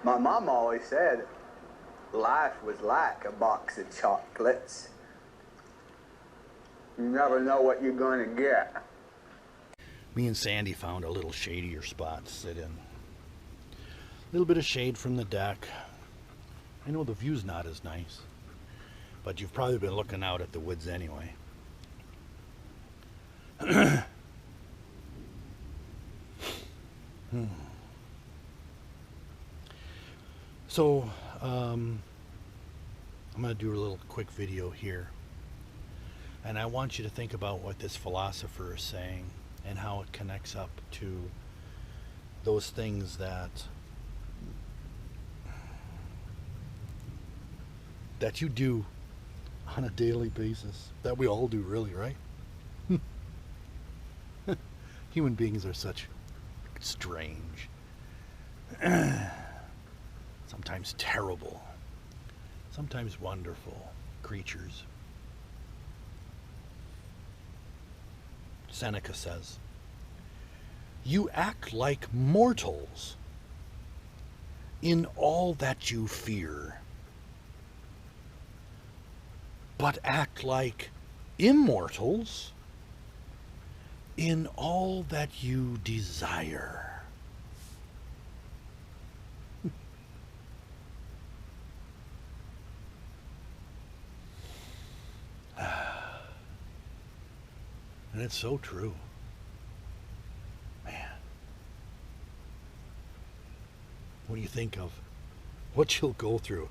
My mom always said life was like a box of chocolates. You never know what you're going to get. Me and Sandy found a little shadier spot to sit in. A little bit of shade from the deck. I know the view's not as nice, but you've probably been looking out at the woods anyway. So, I'm going to do a little quick video here. And I want you to think about what this philosopher is saying and how it connects up to those things that you do on a daily basis, that we all do, really, right? Human beings are such strange, sometimes terrible, sometimes wonderful creatures. Seneca says, "You act like mortals in all that you fear, but act like immortals in all that you desire." And it's so true. Man. When you think of what you'll go through.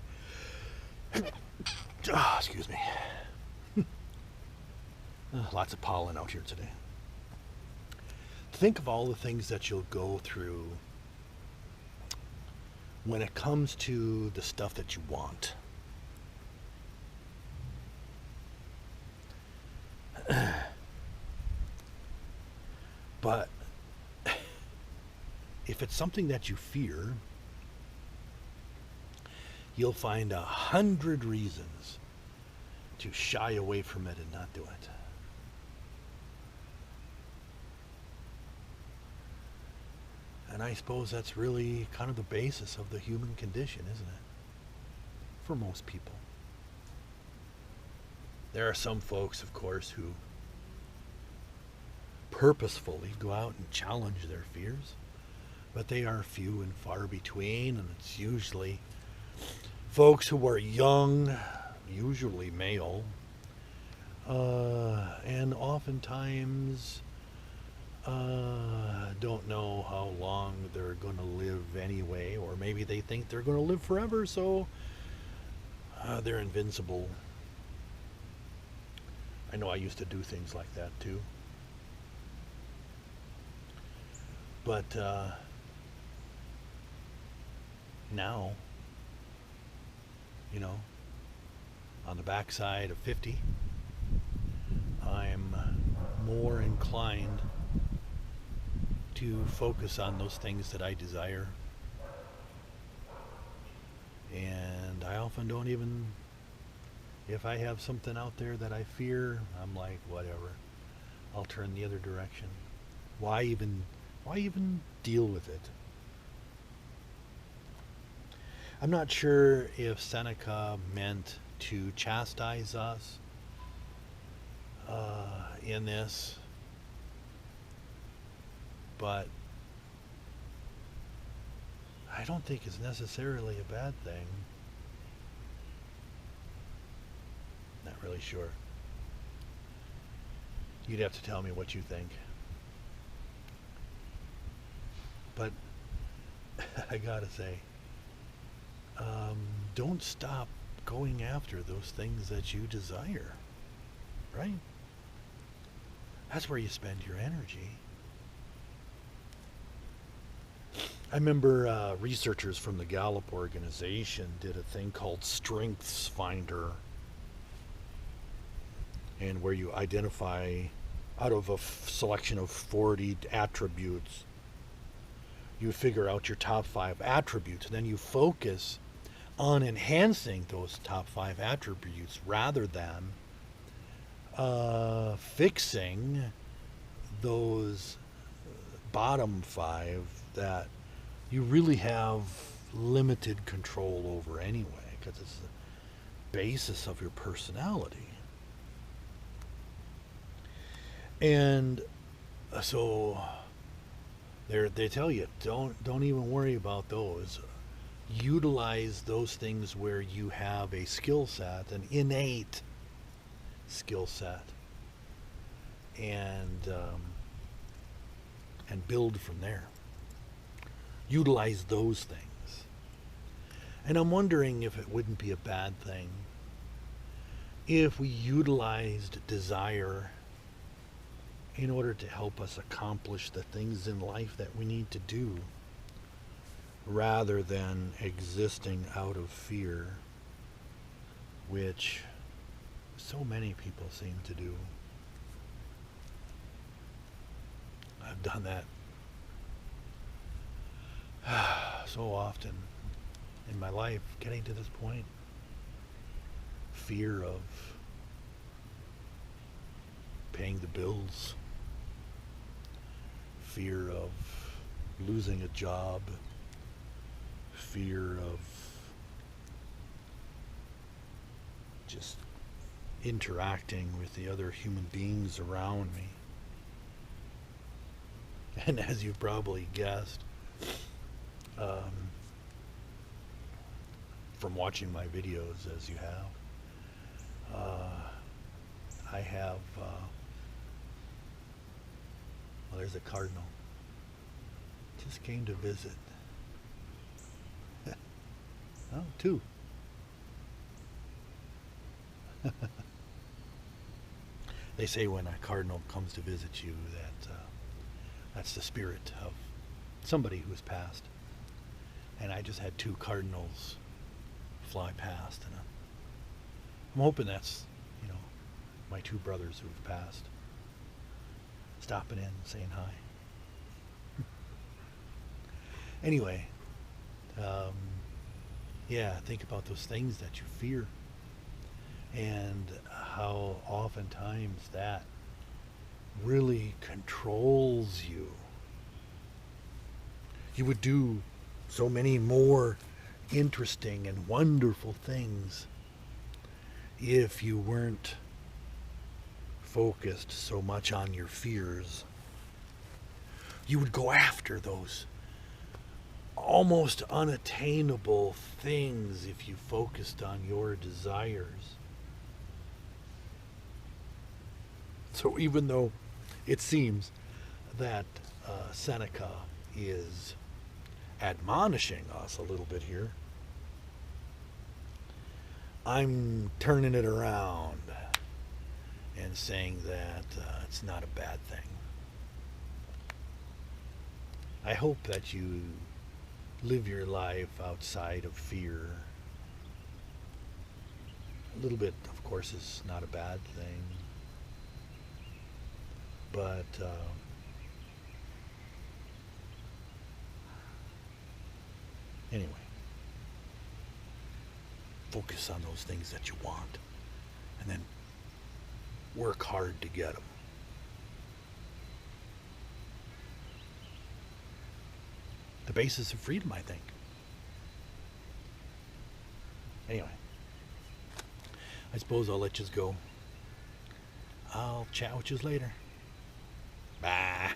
Excuse me. Lots of pollen out here today. Think of all the things that you'll go through when it comes to the stuff that you want. But if it's something that you fear, you'll find 100 reasons to shy away from it and not do it. And I suppose that's really kind of the basis of the human condition, isn't it? For most people. There are some folks, of course, who purposefully go out and challenge their fears, but they are few and far between, and it's usually folks who are young, usually male, and oftentimes don't know how long they're going to live anyway, or maybe they think they're going to live forever, so they're invincible. I know I used to do things like that too. But now, you know, on the backside of 50, I'm more inclined to focus on those things that I desire. And I often don't even, if I have something out there that I fear, I'm like, whatever, I'll turn the other direction. Why even deal with it? I'm not sure if Seneca meant to chastise us in this, but I don't think it's necessarily a bad thing. Not really sure. You'd have to tell me what you think. But I gotta say, don't stop going after those things that you desire, right? That's where you spend your energy. I remember researchers from the Gallup organization did a thing called Strengths Finder, and where you identify out of a selection of 40 attributes, you figure out your top 5 attributes, and then you focus on enhancing those top 5 attributes rather than fixing those bottom 5 that you really have limited control over anyway, because it's the basis of your personality. And so they tell you don't even worry about those. Utilize those things where you have a skill set, an innate skill set, and build from there. Utilize those things. And I'm wondering if it wouldn't be a bad thing if we utilized desire in order to help us accomplish the things in life that we need to do, rather than existing out of fear, which so many people seem to do. I've done that so often in my life, getting to this point. Fear of paying the bills, fear of losing a job, fear of just interacting with the other human beings around me. And as you've probably guessed, from watching my videos as you have, I have, well, there's a cardinal. Just came to visit. Oh, two. They say when a cardinal comes to visit you that that's the spirit of somebody who has passed. And I just had two cardinals fly past, and I'm hoping that's, you know, my two brothers who have passed, stopping in, saying hi. Anyway, yeah, think about those things that you fear, and how oftentimes that really controls you. You would do so many more interesting and wonderful things if you weren't focused so much on your fears. You would go after those almost unattainable things if you focused on your desires. So even though it seems that Seneca is admonishing us a little bit here, I'm turning it around and saying that it's not a bad thing. I hope that you live your life outside of fear. A little bit, of course, is not a bad thing. But anyway, focus on those things that you want, and then work hard to get them. The basis of freedom, I think. Anyway, I suppose I'll let you go. I'll chat with you later. Bye.